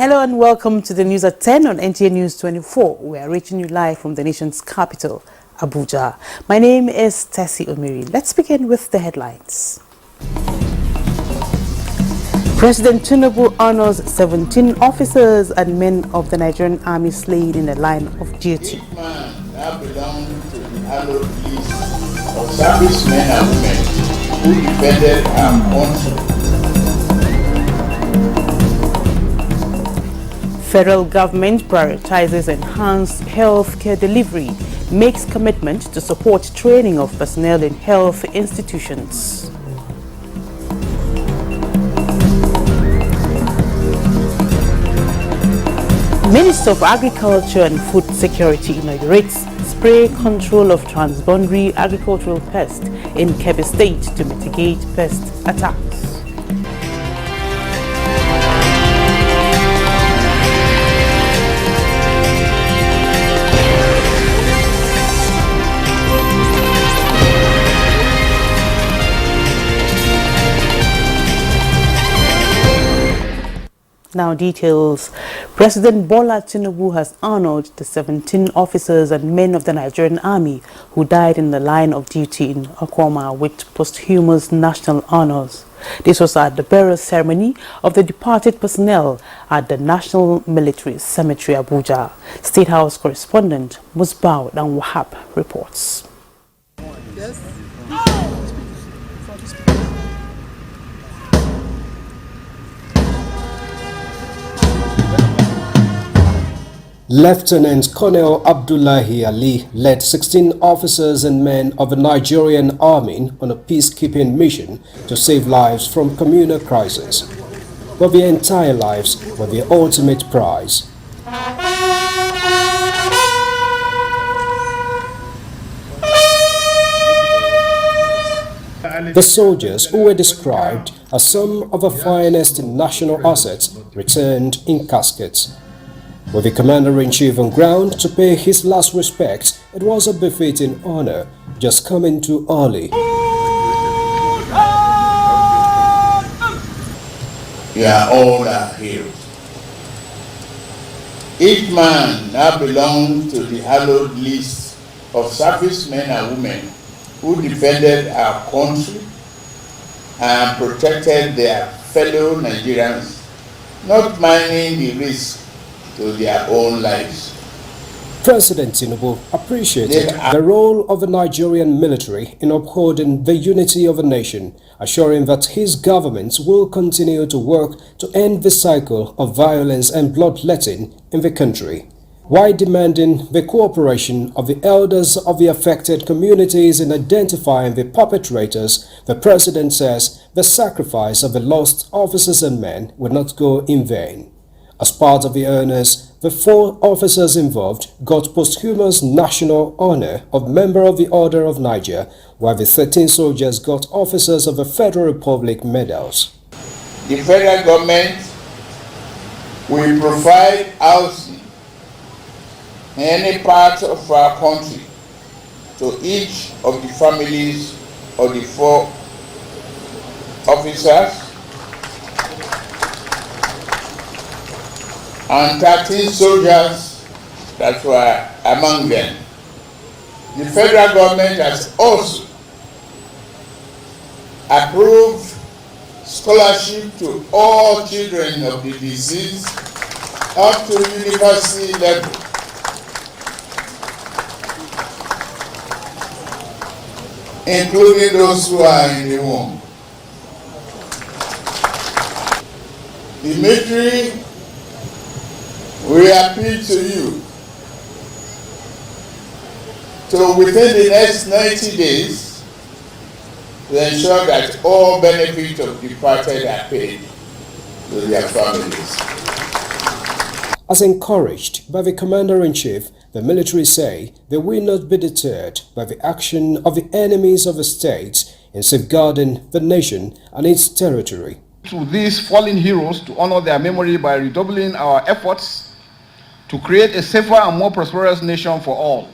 Hello and welcome to the news at 10 on NTA News 24. We are reaching you live from the nation's capital, Abuja. My name is Tessie Omiri. Let's begin with the headlines. President Tinubu honors 17 officers and men of the Nigerian Army slain in the line of duty. Each man now belongs to the hallowed list of servicemen and women who defended our country. Federal government prioritizes enhanced healthcare delivery, makes commitment to support training of personnel in health institutions. Minister of Agriculture and Food Security inaugurates spray control of transboundary agricultural pests in Kebbi State to mitigate pest attacks. Now details. President Bola Tinubu has honored the 17 officers and men of the Nigerian Army who died in the line of duty in Okoma with posthumous national honors. This was at the burial ceremony of the departed personnel at the National Military Cemetery, Abuja. State House correspondent Musbao Dan Wahab reports. Yes. Lieutenant Colonel Abdullahi Ali led 16 officers and men of the Nigerian Army on a peacekeeping mission to save lives from communal crisis. But their entire lives were the ultimate prize. The soldiers, who were described as some of the finest national assets, returned in caskets. With the Commander-in-Chief on ground to pay his last respects, it was a befitting honor, just coming too early. You are all our heroes. Each man now belongs to the hallowed list of servicemen and women who defended our country and protected their fellow Nigerians, not minding the risk to their own lives. President Tinubu appreciated the role of the Nigerian military in upholding the unity of the nation, assuring that his government will continue to work to end the cycle of violence and bloodletting in the country, while demanding the cooperation of the elders of the affected communities in identifying the perpetrators. The president says the sacrifice of the lost officers and men will not go in vain. As part of the honors, the 4 officers involved got posthumous national honor of Member of the Order of Niger, while the 13 soldiers got Officers of the Federal Republic medals. The federal government will provide housing in any part of our country to each of the families of the 4 officers and 13 soldiers that were among them. The federal government has also approved scholarship to all children of the deceased up to university level. Including those who are in the womb. The military, we appeal to you to, within the next 90 days, to ensure that all benefits of departed are paid to their families. As encouraged by the Commander-in-Chief, the military say they will not be deterred by the action of the enemies of the state in safeguarding the nation and its territory. To these fallen heroes, to honor their memory by redoubling our efforts to create a safer and more prosperous nation for all.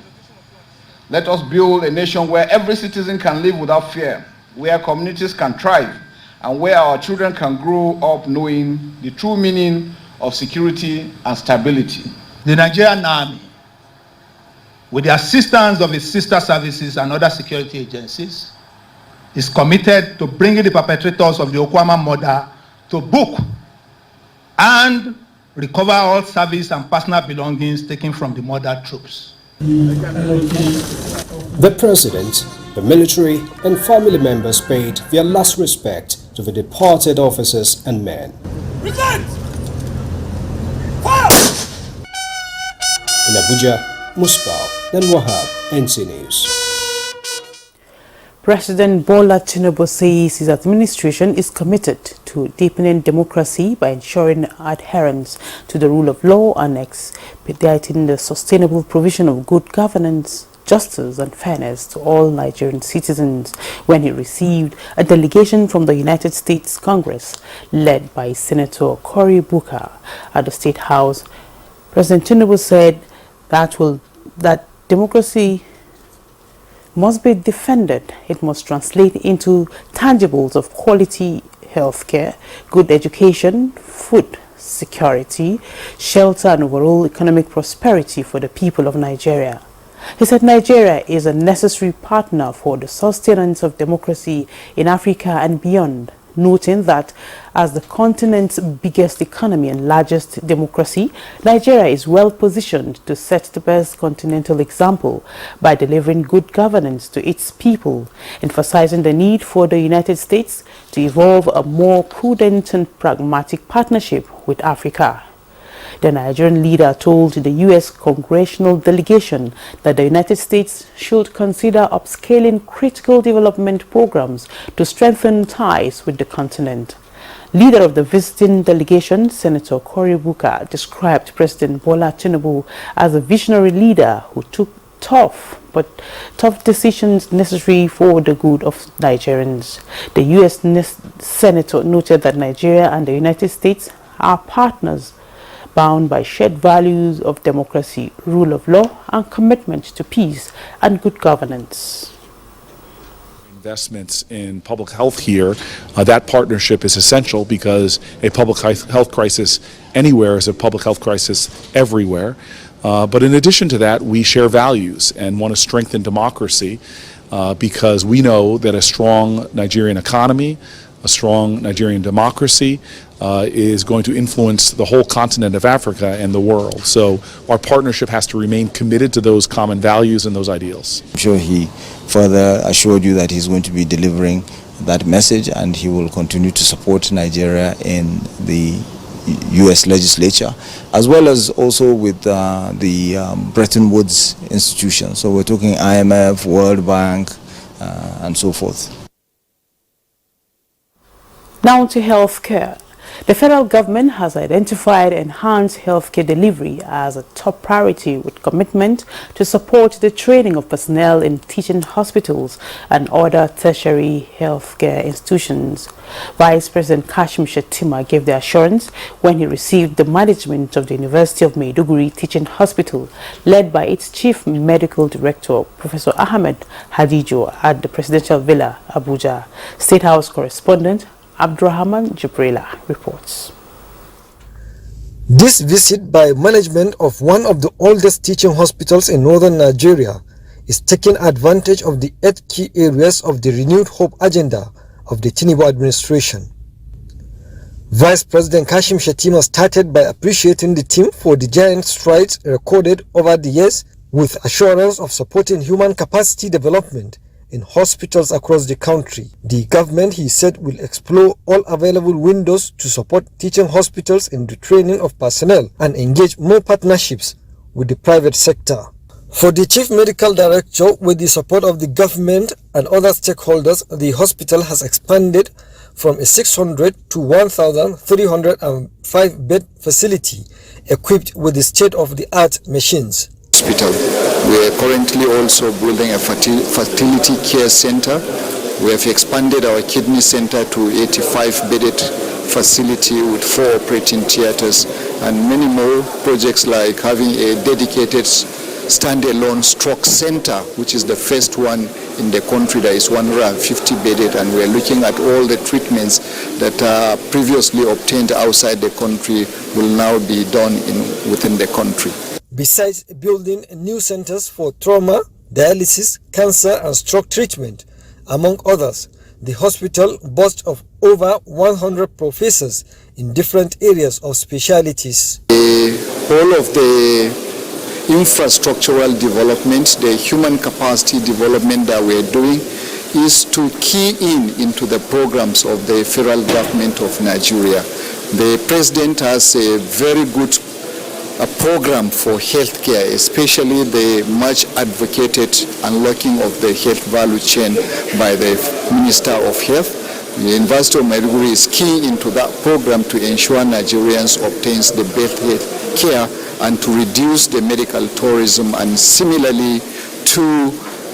Let us build a nation where every citizen can live without fear, where communities can thrive, and where our children can grow up knowing the true meaning of security and stability. The Nigerian Army, with the assistance of its sister services and other security agencies, is committed to bringing the perpetrators of the Okwama murder to book and recover all service and personal belongings taken from the murdered troops. The President, the military and family members paid their last respect to the departed officers and men. Present! Fire! In Abuja, Musbah and Wahab, NTA News. President Bola Tinubu says his administration is committed to deepening democracy by ensuring adherence to the rule of law and expediting the sustainable provision of good governance, justice and fairness to all Nigerian citizens when he received a delegation from the United States Congress led by Senator Cory Booker at the State House. President Tinubu said that democracy must be defended. It must translate into tangibles of quality healthcare, good education, food security, shelter and overall economic prosperity for the people of Nigeria. He said Nigeria is a necessary partner for the sustenance of democracy in Africa and beyond, noting that as the continent's biggest economy and largest democracy, Nigeria is well positioned to set the best continental example by delivering good governance to its people, emphasizing the need for the United States to evolve a more prudent and pragmatic partnership with Africa. The Nigerian leader told the US Congressional delegation that the United States should consider upscaling critical development programs to strengthen ties with the continent. Leader of the visiting delegation, Senator Cory Booker, described President Bola Tinubu as a visionary leader who took tough decisions necessary for the good of Nigerians. The US Senator noted that Nigeria and the United States are partners bound by shared values of democracy, rule of law, and commitment to peace and good governance. Investments in public health here, that partnership is essential because a public health crisis anywhere is a public health crisis everywhere. But in addition to that, we share values and want to strengthen democracy because we know that a strong Nigerian economy, a strong Nigerian democracy is going to influence the whole continent of Africa and the world. So our partnership has to remain committed to those common values and those ideals. I'm sure he further assured you that he's going to be delivering that message and he will continue to support Nigeria in the US legislature, as well as also with the Bretton Woods institutions. So we're talking IMF, World Bank, and so forth. Now to healthcare. The federal government has identified enhanced healthcare delivery as a top priority with commitment to support the training of personnel in teaching hospitals and other tertiary healthcare institutions. Vice President Kashim Shettima gave the assurance when he received the management of the University of Maiduguri Teaching Hospital, led by its Chief Medical Director, Professor Ahmed Hadijo, at the Presidential Villa, Abuja. State House correspondent Abdurrahman Jibrila reports. This visit by management of one of the oldest teaching hospitals in northern Nigeria is taking advantage of the 8 key areas of the renewed hope agenda of the Tinubu administration. Vice President Kashim Shettima started by appreciating the team for the giant strides recorded over the years, with assurance of supporting human capacity development in hospitals across the country. The government, he said, will explore all available windows to support teaching hospitals in the training of personnel and engage more partnerships with the private sector. For the Chief Medical Director, with the support of the government and other stakeholders, the hospital has expanded from a 600 to 1,305 bed facility equipped with the state-of-the-art machines. Hospital. We are currently also building a fertility care center. We have expanded our kidney center to 85-bedded facility with 4 operating theaters and many more projects, like having a dedicated standalone stroke center, which is the first one in the country that is 150 bedded, and we're looking at all the treatments that are previously obtained outside the country will now be done within the country. Besides building new centers for trauma, dialysis, cancer and stroke treatment, among others, the hospital boasts of over 100 professors in different areas of specialities. All of the infrastructural development, the human capacity development that we're doing is to key into the programs of the federal government of Nigeria. The president has a very good program for healthcare, especially the much advocated unlocking of the health value chain by the Minister of Health. The University of Maiduguri is key into that program to ensure Nigerians obtain the best health care and to reduce the medical tourism, and similarly to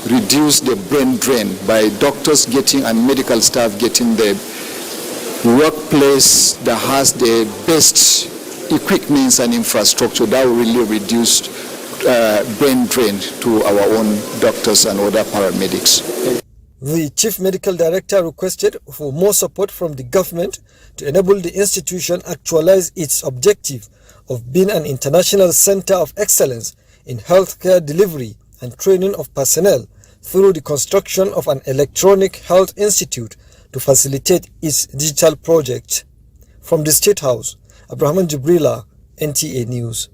reduce the brain drain by doctors getting and medical staff getting the workplace that has the best equipments and infrastructure that will really reduce brain drain to our own doctors and other paramedics. The Chief Medical Director requested for more support from the government to enable the institution actualize its objective of being an international center of excellence in healthcare delivery and training of personnel through the construction of an electronic health institute to facilitate its digital project. From the State House, Abraham Jibrila, NTA News.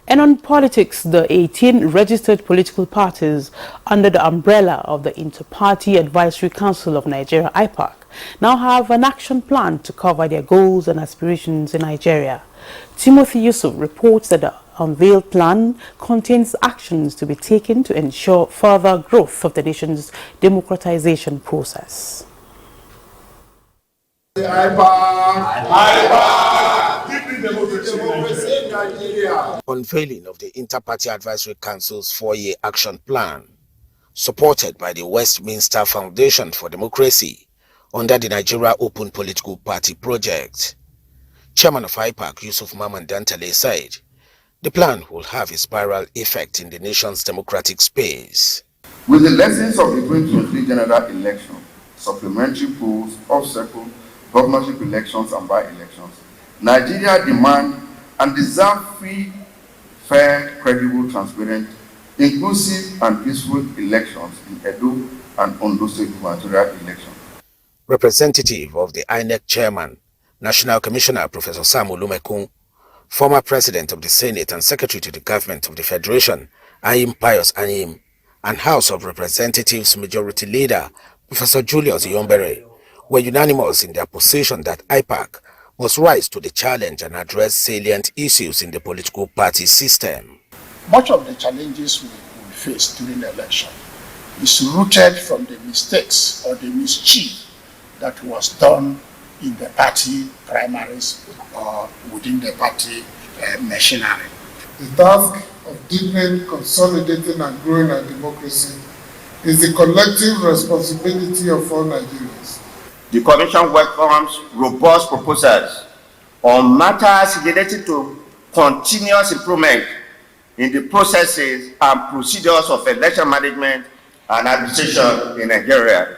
And on politics, the 18 registered political parties under the umbrella of the Inter-Party Advisory Council of Nigeria, IPAC, now have an action plan to cover their goals and aspirations in Nigeria. Timothy Yusuf reports that the unveiled plan contains actions to be taken to ensure further growth of the nation's democratization process. Unveiling of the Inter-Party Advisory Council's 4-year action plan, supported by the Westminster Foundation for Democracy under the Nigeria Open Political Party Project. Chairman of IPAC, Yusuf Mamman-Dantale, said the plan will have a spiral effect in the nation's democratic space. With the lessons of the 2023 general election, supplementary polls, off-cycle, governorship elections and by-elections, Nigeria demand and deserve free, fair, credible, transparent, inclusive and peaceful elections in Edo and Ondo State gubernatorial elections. Representative of the INEC chairman, National Commissioner Professor Sam Olumekun, former President of the Senate and Secretary to the Government of the Federation, Ayim Pius Ayim, and House of Representatives Majority Leader Professor Julius Yombere were unanimous in their position that IPAC must rise to the challenge and address salient issues in the political party system. Much of the challenges we face during the election is rooted from the mistakes or the mischief that was done in the party primaries or within the party machinery. The task of deepening, consolidating and growing our democracy is the collective responsibility of all Nigerians. The Commission welcomes robust proposals on matters related to continuous improvement in the processes and procedures of election management and administration in Nigeria.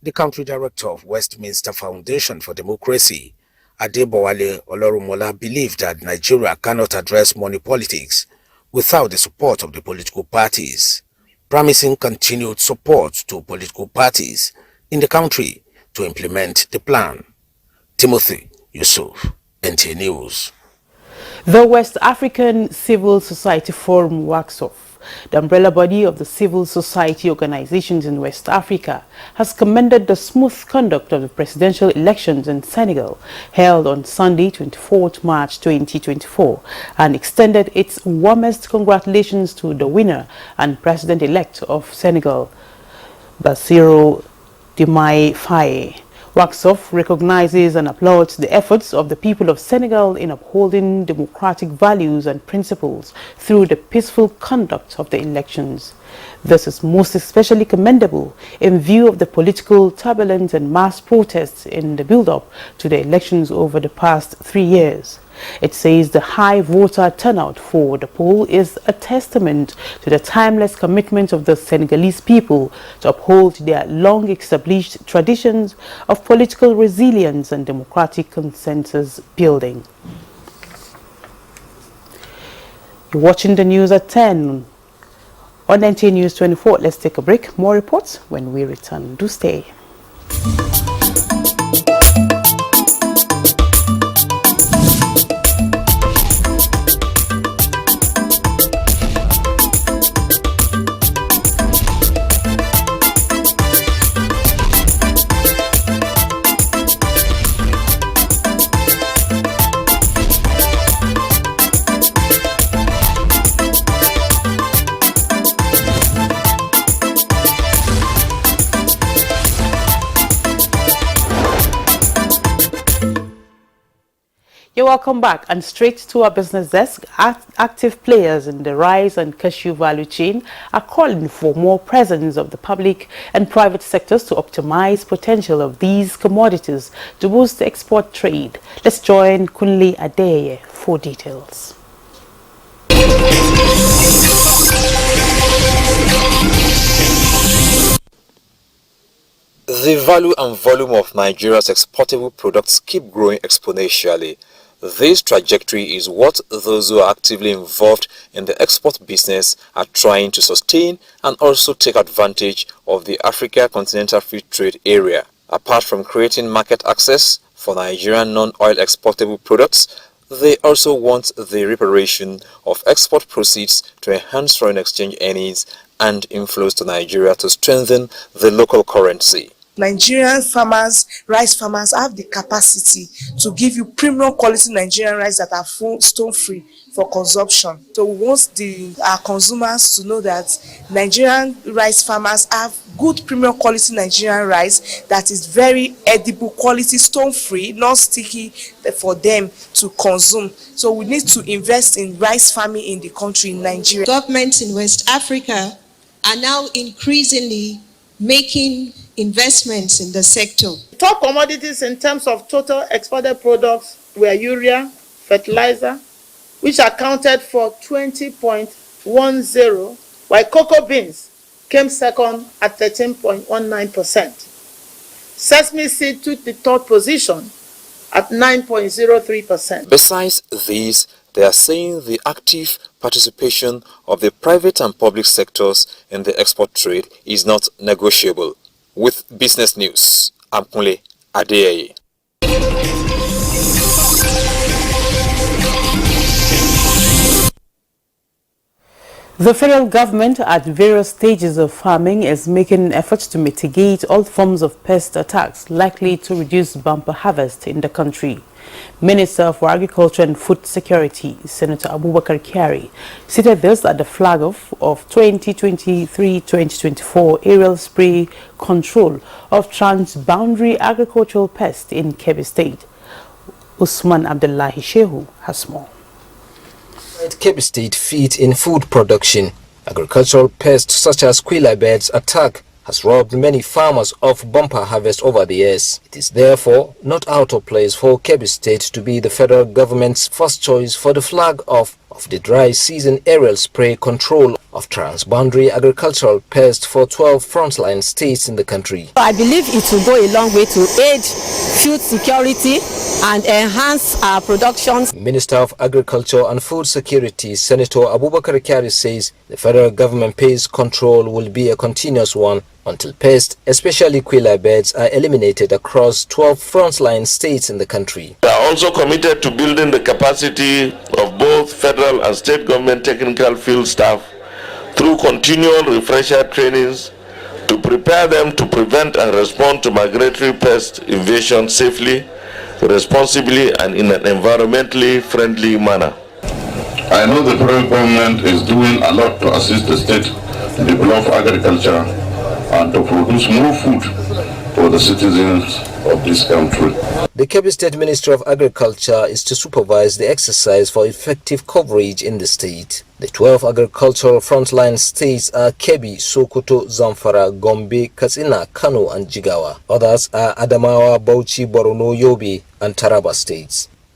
The country director of Westminster Foundation for Democracy, Adebowale Olorumola, believed that Nigeria cannot address money politics without the support of the political parties, promising continued support to political parties in the country to implement the plan. Timothy Yusuf, NTA News. The West African Civil Society Forum WACSOF, the umbrella body of the civil society organizations in West Africa, has commended the smooth conduct of the presidential elections in Senegal held on Sunday, 24th March 2024, and extended its warmest congratulations to the winner and president-elect of Senegal, Bassirou Diomaye Faye. WACSOF recognizes and applauds the efforts of the people of Senegal in upholding democratic values and principles through the peaceful conduct of the elections. This is most especially commendable in view of the political turbulence and mass protests in the build-up to the elections over the past 3 years. It says the high voter turnout for the poll is a testament to the timeless commitment of the Senegalese people to uphold their long-established traditions of political resilience and democratic consensus building. You're watching the news at 10 on NTA News 24. Let's take a break. More reports when we return. Do stay. You're welcome back, and straight to our business desk. Active players in the rice and cashew value chain are calling for more presence of the public and private sectors to optimize potential of these commodities to boost the export trade. Let's join Kunle Adeye for details. The value and volume of Nigeria's exportable products keep growing exponentially. This trajectory is what those who are actively involved in the export business are trying to sustain and also take advantage of the Africa Continental Free Trade Area. Apart from creating market access for Nigerian non-oil exportable products, they also want the reparation of export proceeds to enhance foreign exchange earnings and inflows to Nigeria to strengthen the local currency. Nigerian farmers, rice farmers, have the capacity to give you premium quality Nigerian rice that are stone free for consumption. So we want our consumers to know that Nigerian rice farmers have good premium quality Nigerian rice that is very edible quality, stone free, not sticky for them to consume. So we need to invest in rice farming in the country, in Nigeria. Governments in West Africa are now increasingly making investments in the sector. Top commodities in terms of total exported products were urea, fertilizer, which accounted for 20.10%, while cocoa beans came second at 13.19%. Sesame seed took the third position at 9.03%. Besides these, they are saying the active participation of the private and public sectors in the export trade is not negotiable. With Business News, I'm Kunle Adeye. The federal government at various stages of farming is making efforts to mitigate all forms of pest attacks likely to reduce bumper harvest in the country. Minister for Agriculture and Food Security, Senator Abubakar Kyari, stated this at the flag off of 2023-2024 aerial spray control of transboundary agricultural pests in Kebbi State. Usman Abdullahi Shehu has more. Kebbi State feat in food production. Agricultural pests such as quail birds attack has robbed many farmers of bumper harvest over the years. It is therefore not out of place for Kebbi State to be the federal government's first choice for the flag of the dry season aerial spray control of transboundary agricultural pests for 12 frontline states in the country. I believe it will go a long way to aid food security and enhance our production. Minister of Agriculture and Food Security, Senator Abubakar Kyari, says the federal government pest control will be a continuous one until pests, especially quail birds, are eliminated across 12 frontline states in the country. We are also committed to building the capacity of both federal and state government technical field staff through continual refresher trainings to prepare them to prevent and respond to migratory pest invasion safely, responsibly, and in an environmentally friendly manner. I know the federal government is doing a lot to assist the state to develop agriculture and to produce more food for the citizens of this country. The Kebbi State Ministry of Agriculture is to supervise the exercise for effective coverage in the state. The 12 agricultural frontline states are Kebbi, Sokoto, Zamfara, Gombe, Katsina, Kano, and Jigawa. Others are Adamawa, Bauchi, Borno, Yobe, and Taraba states.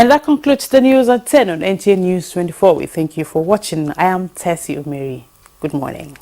And that concludes the news at 10 on NTA News 24. We thank you for watching. I am Tessie Omeri. Good morning.